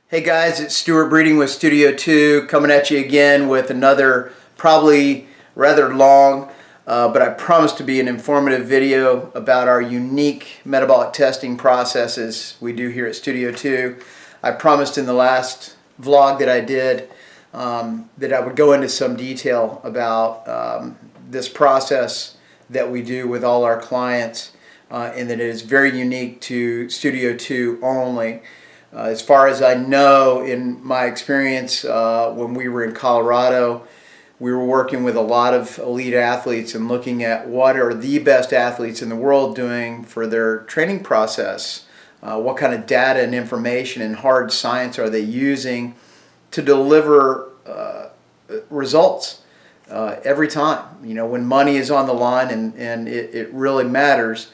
Hey guys, it's Stewart Breeding with Studio 2 coming at you again with another probably rather long but I promise to be an informative video about our unique metabolic testing processes we do here at Studio 2. I promised in the last vlog that I did that I would go into some detail about this process that we do with all our clients and that it is very unique to Studio 2 only. As far as I know, in my experience when we were in Colorado, we were working with a lot of elite athletes and looking at what are the best athletes in the world doing for their training process. What kind of data and information and hard science are they using to deliver results every time. You know, when money is on the line and it really matters,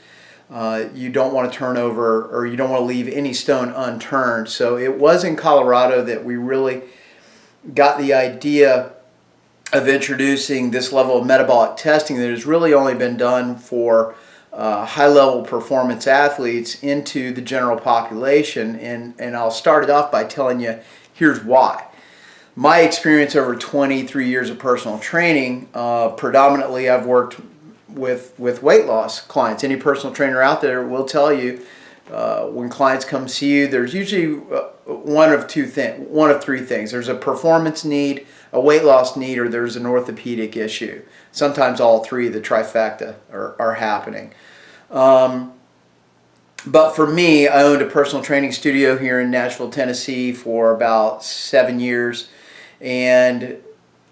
you don't want to turn over, or you don't want to leave any stone unturned. So it was in Colorado that we really got the idea of introducing this level of metabolic testing that has really only been done for high-level performance athletes into the general population. And I'll start it off by telling you here's why. My experience over 23 years of personal training, predominantly I've worked with weight loss clients. Any personal trainer out there will tell you when clients come see you, there's usually one of three things. There's a performance need, a weight loss need, or there's an orthopedic issue. Sometimes all three, the trifecta, are happening. But for me, I owned a personal training studio here in Nashville, Tennessee for about 7 years, and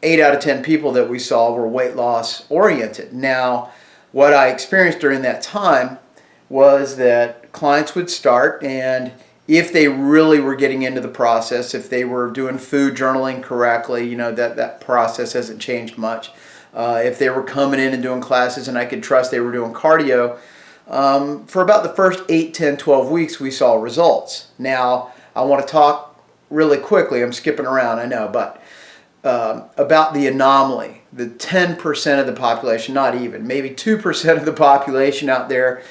8 out of 10 people that we saw were weight loss oriented. Now, what I experienced during that time was that clients would start, and if they really were getting into the process, if they were doing food journaling correctly, you know, that process hasn't changed much. If they were coming in and doing classes and I could trust they were doing cardio, for about the first 8, 10, 12 weeks we saw results. Now, I want to talk really quickly, I'm skipping around, I know, but about the anomaly, the 10% of the population, not even, maybe 2% of the population out there,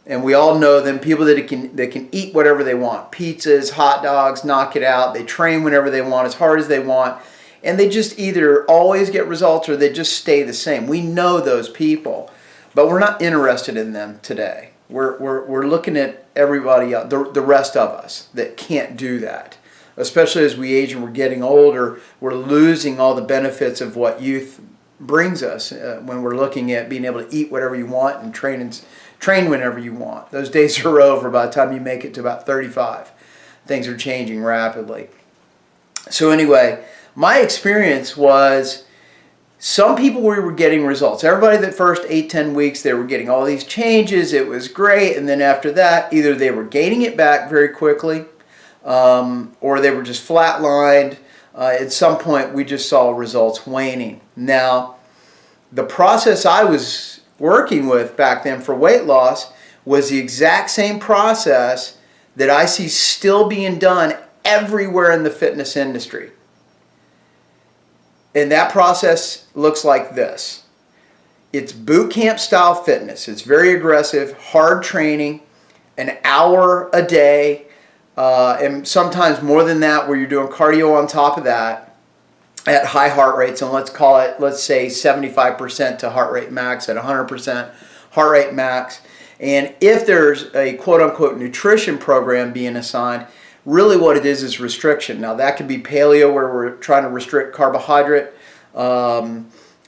and we all know them, people that can eat whatever they want, pizzas, hot dogs, knock it out, they train whenever they want, as hard as they want, and they just either always get results or they just stay the same. We know those people, but we're not interested in them today. We're looking at everybody else, the rest of us that can't do that. Especially as we age and we're getting older, we're losing all the benefits of what youth brings us when we're looking at being able to eat whatever you want and train whenever you want. Those days are over by the time you make it to about 35. Things are changing rapidly. So anyway, my experience was some people we were getting results. Everybody the first 8, 10 weeks, they were getting all these changes. It was great. And then after that, either they were gaining it back very quickly, or they were just flatlined. At some point, we just saw results waning. Now, the process I was working with back then for weight loss was the exact same process that I see still being done everywhere in the fitness industry. And that process looks like this. It's boot camp style fitness. It's very aggressive, hard training, an hour a day, and sometimes more than that, where you're doing cardio on top of that at high heart rates, and let's say 75% to heart rate max, at 100% heart rate max. And if there's a quote-unquote nutrition program being assigned, really what it is restriction. Now that could be paleo, where we're trying to restrict carbohydrate,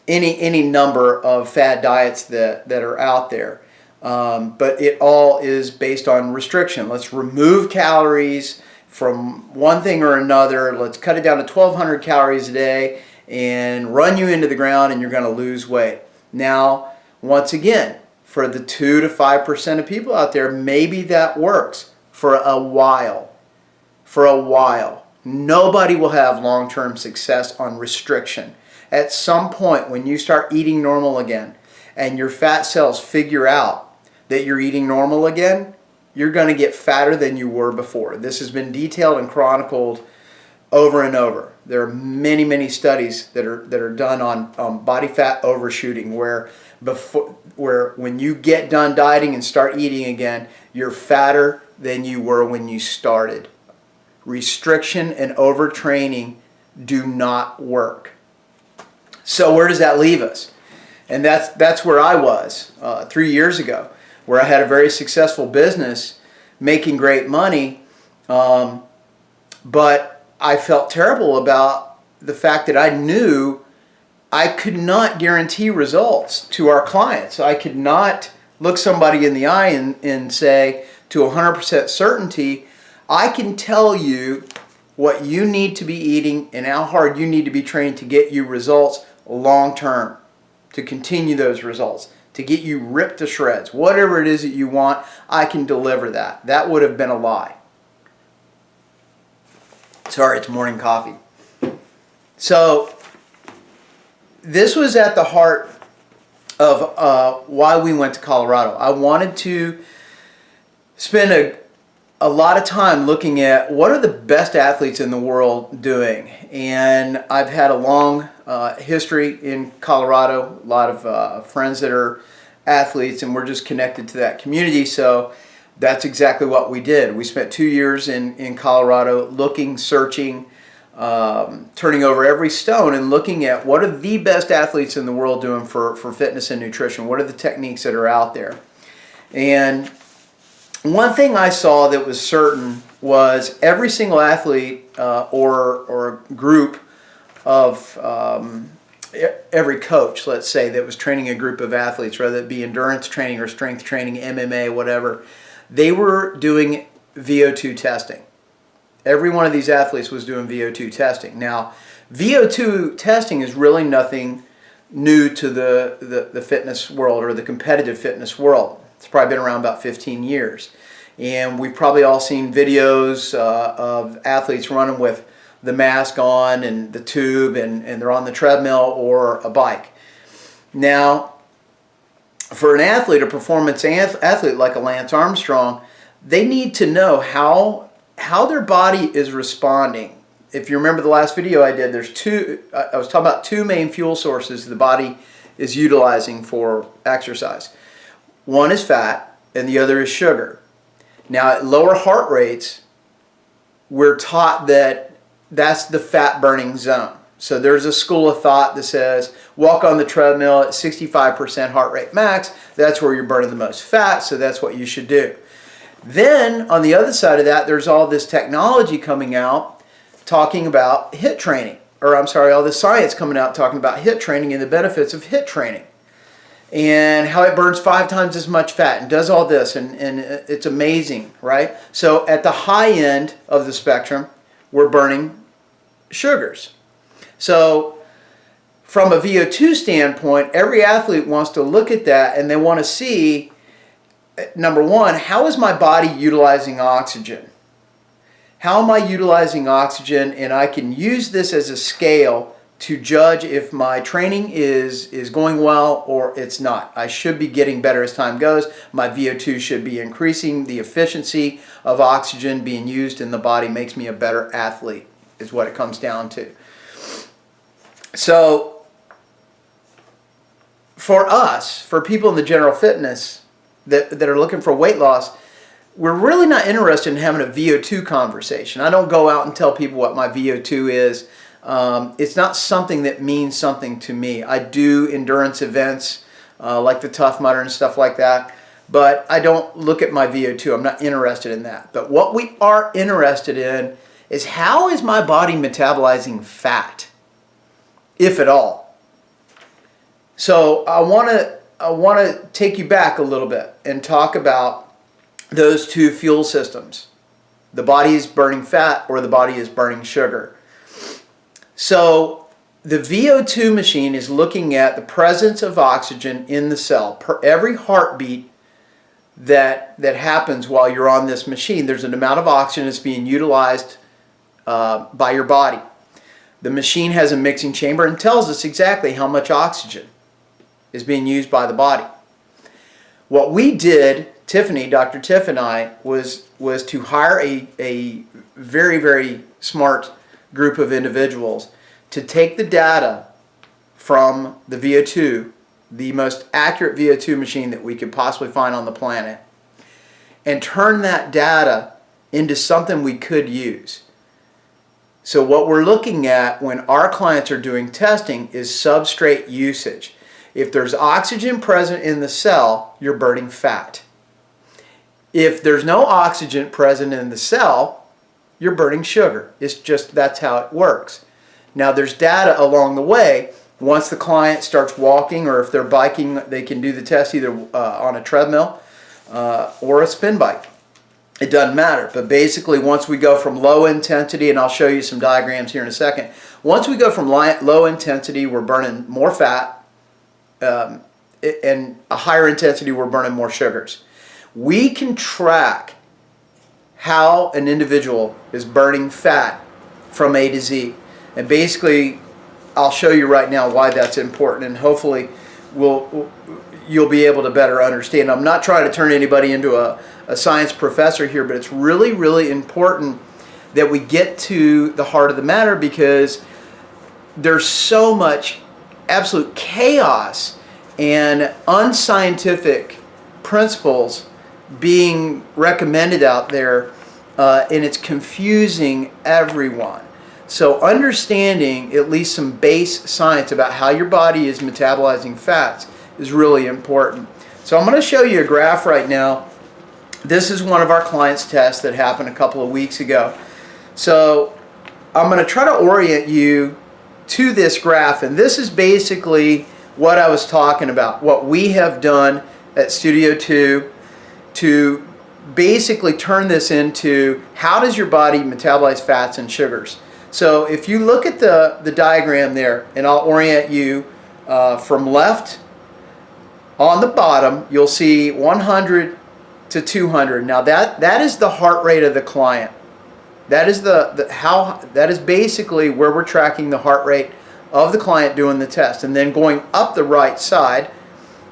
any number of fad diets that are out there. But it all is based on restriction. Let's remove calories from one thing or another. Let's cut it down to 1,200 calories a day and run you into the ground, and you're going to lose weight. Now, once again, for the 2 to 5% of people out there, maybe that works for a while. For a while. Nobody will have long-term success on restriction. At some point, when you start eating normal again and your fat cells figure out that you're eating normal again, you're going to get fatter than you were before. This has been detailed and chronicled over and over. There are many, many studies that are done on body fat overshooting, where when you get done dieting and start eating again, you're fatter than you were when you started. restriction and overtraining do not work. So where does that leave us? And that's where I was 3 years ago, where I had a very successful business, making great money, but I felt terrible about the fact that I knew I could not guarantee results to our clients. I could not look somebody in the eye and say to 100% certainty, I can tell you what you need to be eating and how hard you need to be trained to get you results long term, to continue those results, to get you ripped to shreds. Whatever it is that you want, I can deliver that. That would have been a lie. Sorry, it's morning coffee. So this was at the heart of why we went to Colorado. I wanted to spend a lot of time looking at what are the best athletes in the world doing. And I've had a long history in Colorado, a lot of friends that are athletes, and we're just connected to that community. So that's exactly what we did. We spent 2 years in Colorado looking, searching, turning over every stone and looking at what are the best athletes in the world doing for fitness and nutrition. What are the techniques that are out there? And one thing I saw that was certain was every single athlete or group of every coach, let's say, that was training a group of athletes, whether it be endurance training or strength training, MMA, whatever, they were doing VO2 testing. Every one of these athletes was doing VO2 testing. Now, VO2 testing is really nothing new to the fitness world or the competitive fitness world. It's probably been around about 15 years. And we've probably all seen videos of athletes running with the mask on and the tube and they're on the treadmill or a bike. Now, for an athlete, a performance athlete like a Lance Armstrong, they need to know how their body is responding. If you remember the last video I did, I was talking about two main fuel sources the body is utilizing for exercise. One is fat and the other is sugar. Now at lower heart rates, we're taught that that's the fat burning zone. So there's a school of thought that says walk on the treadmill at 65% heart rate max, that's where you're burning the most fat, so that's what you should do. Then on the other side of that, there's all this technology coming out talking about HIIT training, or I'm sorry, all the science coming out talking about HIIT training and the benefits of HIIT training and how it burns 5 times as much fat and does all this, and it's amazing, right? So at the high end of the spectrum, we're burning sugars. So from a VO2 standpoint, every athlete wants to look at that and they want to see, number one, how is my body utilizing oxygen? How am I utilizing oxygen? And I can use this as a scale to judge if my training is going well or it's not. I should be getting better as time goes. My VO2 should be increasing. The efficiency of oxygen being used in the body makes me a better athlete, is what it comes down to. So for us, for people in the general fitness that are looking for weight loss, we're really not interested in having a VO2 conversation. I don't go out and tell people what my VO2 is. It's not something that means something to me. I do endurance events like the Tough Mudder and stuff like that, but I don't look at my VO2. I'm not interested in that. But what we are interested in is how is my body metabolizing fat, if at all. So I want to take you back a little bit and talk about those two fuel systems. The body is burning fat or the body is burning sugar. So the VO2 machine is looking at the presence of oxygen in the cell. Per every heartbeat that happens while you're on this machine, there's an amount of oxygen that's being utilized by your body. The machine has a mixing chamber and tells us exactly how much oxygen is being used by the body. What we did, Tiffany, Dr. Tiff and I, was to hire a very, very smart group of individuals to take the data from the VO2, the most accurate VO2 machine that we could possibly find on the planet, and turn that data into something we could use. So what we're looking at when our clients are doing testing is substrate usage. If there's oxygen present in the cell, you're burning fat. If there's no oxygen present in the cell, you're burning sugar. It's just, that's how it works. Now there's data along the way. Once the client starts walking, or if they're biking, they can do the test either on a treadmill or a spin bike. It doesn't matter, but basically once we go from low intensity, and I'll show you some diagrams here in a second, once we go from low intensity, we're burning more fat, and a higher intensity, we're burning more sugars. We can track how an individual is burning fat from A to Z, and basically I'll show you right now why that's important, and hopefully you'll be able to better understand. I'm not trying to turn anybody into a science professor here, but it's really, really important that we get to the heart of the matter, because there's so much absolute chaos and unscientific principles being recommended out there, and it's confusing everyone. So understanding at least some base science about how your body is metabolizing fats is really important. So I'm going to show you a graph right now. This is one of our clients' tests that happened a couple of weeks ago. So I'm going to try to orient you to this graph, and this is basically what I was talking about, what we have done at Studio 2 to basically turn this into how does your body metabolize fats and sugars. So if you look at the diagram there, and I'll orient you from left, on the bottom you'll see 100 to 200. Now that is the heart rate of the client. That is that is basically where we're tracking the heart rate of the client doing the test. And then going up the right side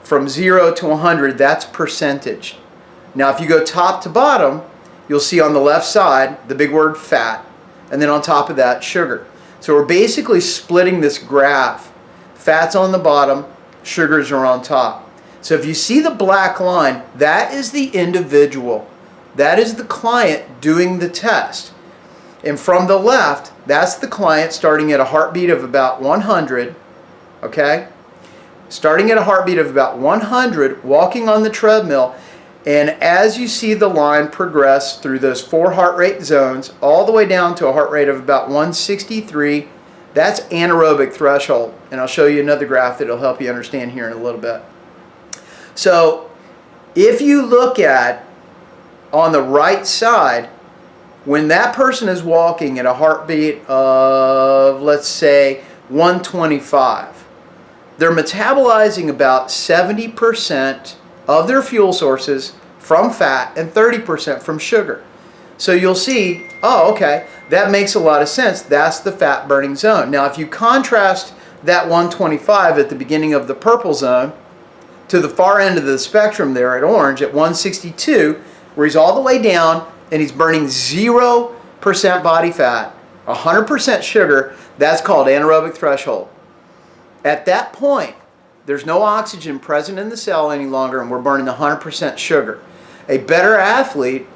from 0 to 100, that's percentage. Now if you go top to bottom, you'll see on the left side the big word fat, and then on top of that sugar. So we're basically splitting this graph. Fats on the bottom, sugars are on top. So if you see the black line, that is the individual. That is the client doing the test. And from the left, that's the client starting at a heartbeat of about 100, okay? Starting at a heartbeat of about 100, walking on the treadmill, and as you see the line progress through those 4 heart rate zones, all the way down to a heart rate of about 163, that's anaerobic threshold. And I'll show you another graph that'll help you understand here in a little bit. So if you look at on the right side, when that person is walking at a heartbeat of, let's say, 125, they're metabolizing about 70% of their fuel sources from fat and 30% from sugar. So you'll see, oh, okay, that makes a lot of sense. That's the fat burning zone. Now if you contrast that 125 at the beginning of the purple zone to the far end of the spectrum there at orange at 162, where he's all the way down and he's burning 0% body fat, 100% sugar, that's called anaerobic threshold. At that point, there's no oxygen present in the cell any longer, and we're burning 100% sugar. A better athlete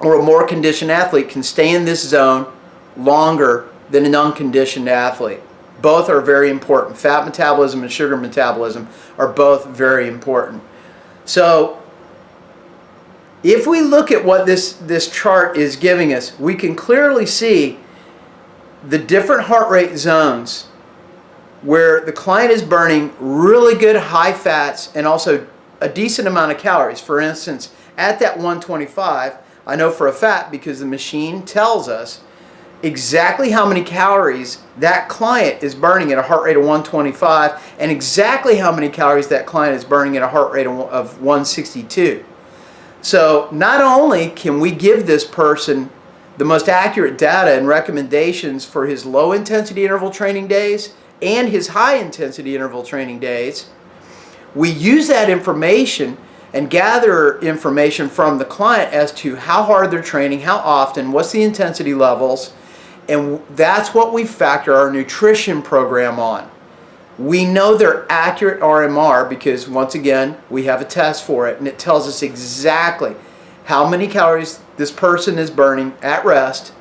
or a more conditioned athlete can stay in this zone longer than an unconditioned athlete. Both are very important. Fat metabolism and sugar metabolism are both very important. So if we look at what this chart is giving us, we can clearly see the different heart rate zones where the client is burning really good high fats and also a decent amount of calories. For instance, at that 125, I know for a fact because the machine tells us exactly how many calories that client is burning at a heart rate of 125 and exactly how many calories that client is burning at a heart rate of 162. So not only can we give this person the most accurate data and recommendations for his low intensity interval training days and his high intensity interval training days, we use that information and gather information from the client as to how hard they're training, how often, what's the intensity levels, and that's what we factor our nutrition program on. We know their accurate RMR because, once again, we have a test for it, and it tells us exactly how many calories this person is burning at rest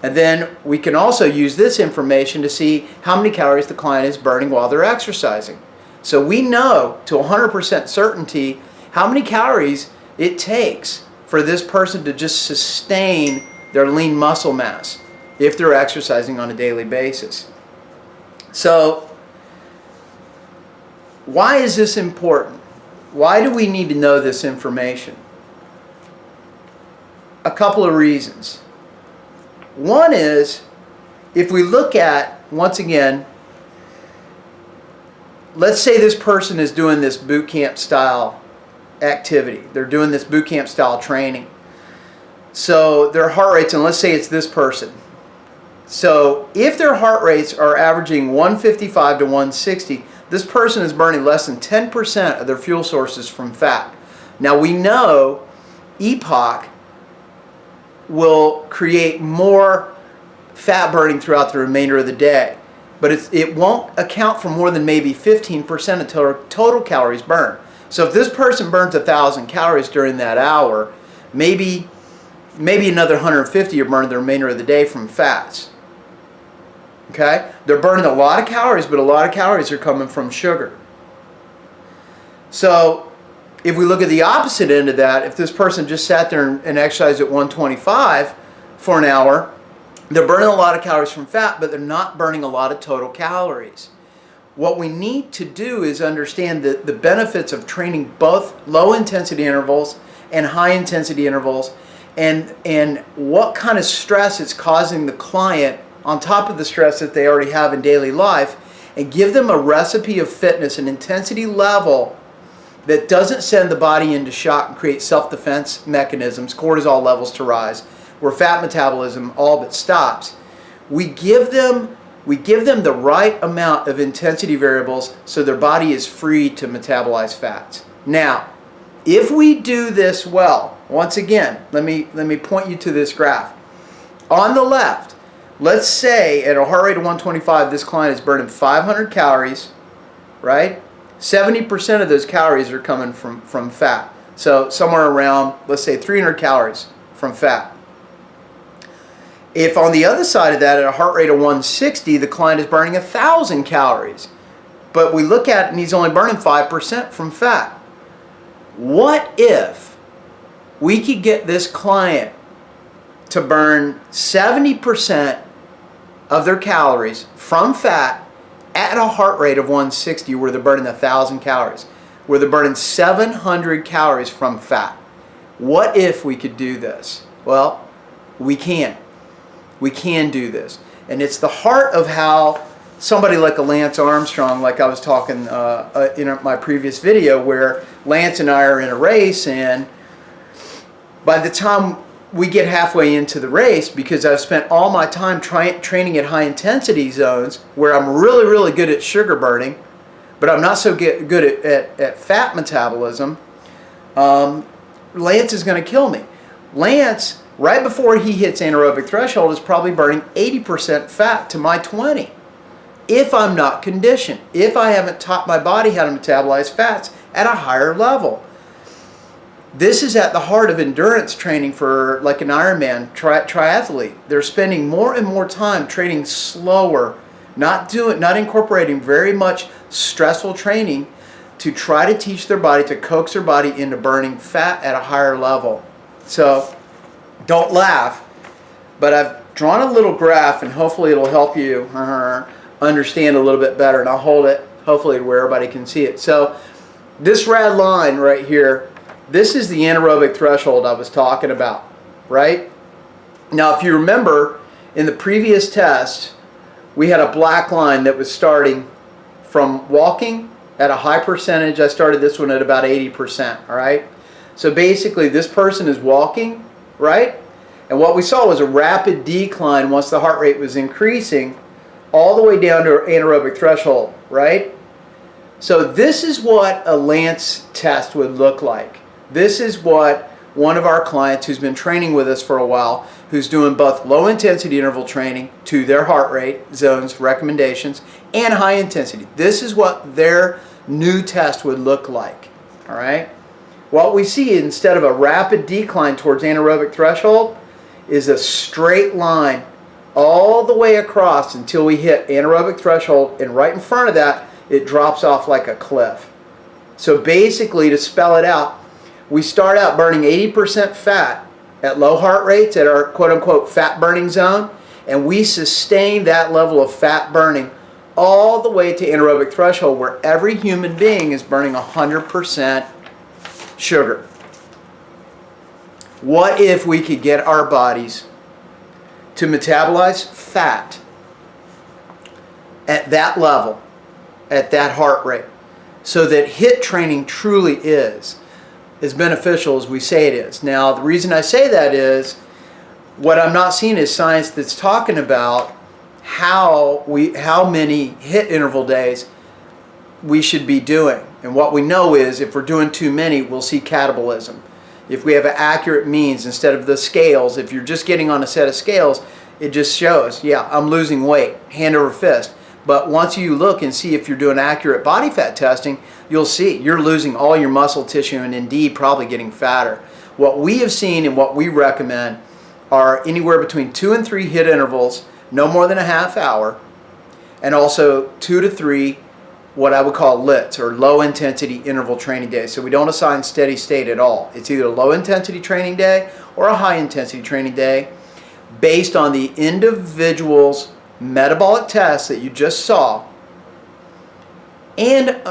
And then we can also use this information to see how many calories the client is burning while they're exercising. So we know to 100% certainty how many calories it takes for this person to just sustain their lean muscle mass if they're exercising on a daily basis. So why is this important? Why do we need to know this information? A couple of reasons. One is, if we look at, once again, let's say this person is doing this boot camp style activity. They're doing this boot camp style training. So their heart rates, and let's say it's this person. So if their heart rates are averaging 155 to 160, this person is burning less than 10% of their fuel sources from fat. Now we know EPOC will create more fat burning throughout the remainder of the day, but it won't account for more than maybe 15% of total calories burned. So if this person burns 1,000 calories during that hour, maybe another 150 are burned the remainder of the day from fats. Okay? They're burning a lot of calories, but a lot of calories are coming from sugar. So if we look at the opposite end of that, if this person just sat there and exercised at 125 for an hour, they're burning a lot of calories from fat, but they're not burning a lot of total calories. What we need to do is understand the benefits of training both low intensity intervals and high intensity intervals, and what kind of stress it's causing the client on top of the stress that they already have in daily life, and give them a recipe of fitness, an intensity level that doesn't send the body into shock and create self-defense mechanisms, cortisol levels to rise, where fat metabolism all but stops. We give them the right amount of intensity variables so their body is free to metabolize fats. Now, if we do this well, once again, let me point you to this graph. On the left, let's say at a heart rate of 125, this client is burning 500 calories, right? 70% of those calories are coming from fat. So somewhere around, let's say 300 calories from fat. If on the other side of that, at a heart rate of 160, the client is burning 1,000 calories, but we look at it and he's only burning 5% from fat. What if we could get this client to burn 70% of their calories from fat at a heart rate of 160, where they're burning 1,000 calories, where they're burning 700 calories from fat? What if we could do this? Well, we can. We can do this. And it's the heart of how somebody like a Lance Armstrong, like I was talking in my previous video, where Lance and I are in a race, and by the time we get halfway into the race, because I've spent all my time training at high intensity zones where I'm really, really good at sugar burning, but I'm not so good at fat metabolism, Lance is going to kill me. Lance, right before he hits anaerobic threshold, is probably burning 80% fat to my 20. If I'm not conditioned, if I haven't taught my body how to metabolize fats at a higher level. This is at the heart of endurance training for like an Ironman triathlete. They're spending more and more time training slower, not incorporating very much stressful training to try to teach their body, to coax their body into burning fat at a higher level. So don't laugh, but I've drawn a little graph, and hopefully it'll help you understand a little bit better, and I'll hold it hopefully where everybody can see it. So this red line right here, this is the anaerobic threshold I was talking about, right? Now, if you remember, in the previous test, we had a black line that was starting from walking at a high percentage. I started this one at about 80%, all right? So basically, this person is walking, right? And what we saw was a rapid decline once the heart rate was increasing all the way down to anaerobic threshold, right? So this is what a Lance test would look like. This is what one of our clients who's been training with us for a while, who's doing both low intensity interval training to their heart rate zones recommendations and high intensity. This is what their new test would look like, all right? What we see, instead of a rapid decline towards anaerobic threshold, is a straight line all the way across until we hit anaerobic threshold, and right in front of that, it drops off like a cliff. So basically, to spell it out, we start out burning 80% fat at low heart rates at our quote-unquote fat burning zone, and we sustain that level of fat burning all the way to anaerobic threshold, where every human being is burning 100% sugar. What if we could get our bodies to metabolize fat at that level, at that heart rate, so that HIIT training truly is as beneficial as we say it is? Now, the reason I say that is what I'm not seeing is science that's talking about how many HIIT interval days we should be doing. And what we know is if we're doing too many, we'll see catabolism. If we have an accurate means instead of the scales, if you're just getting on a set of scales, it just shows, yeah, I'm losing weight, hand over fist. But once you look and see if you're doing accurate body fat testing, you'll see you're losing all your muscle tissue and indeed probably getting fatter. What we have seen and what we recommend are anywhere between 2 and 3 HIIT intervals, no more than a half hour, and also 2 to 3 what I would call LITs, or low intensity interval training days. So we don't assign steady state at all. It's either a low intensity training day or a high intensity training day based on the individual's metabolic tests that you just saw, and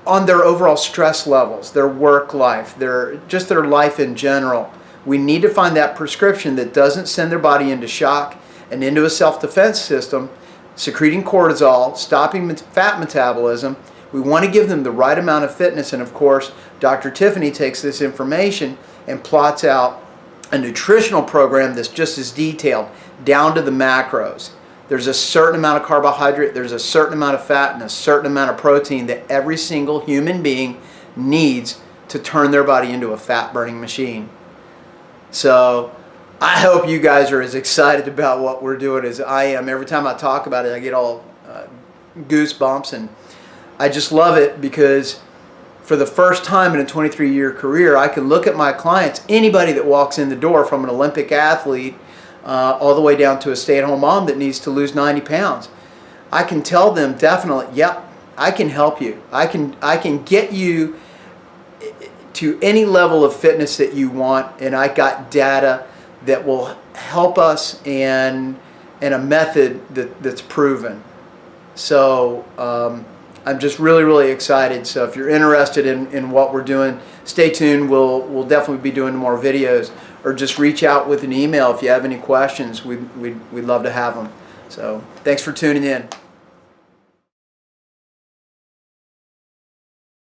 on their overall stress levels, their work life, their life in general. We need to find that prescription that doesn't send their body into shock and into a self-defense system, secreting cortisol, stopping fat metabolism. We want to give them the right amount of fitness, and of course, Dr. Tiffany takes this information and plots out a nutritional program that's just as detailed, down to the macros. There's a certain amount of carbohydrate, there's a certain amount of fat, and a certain amount of protein that every single human being needs to turn their body into a fat-burning machine. So I hope you guys are as excited about what we're doing as I am. Every time I talk about it, I get all goosebumps, and I just love it because for the first time in a 23-year career, I can look at my clients, anybody that walks in the door, from an Olympic athlete all the way down to a stay-at-home mom that needs to lose 90 pounds. I can tell them definitely, yep, I can help you. I can get you to any level of fitness that you want, and I got data that will help us and a method that's proven. So I'm just really excited. So if you're interested in what we're doing, stay tuned. We'll definitely be doing more videos, or just reach out with an email if you have any questions. We'd love to have them. So thanks for tuning in.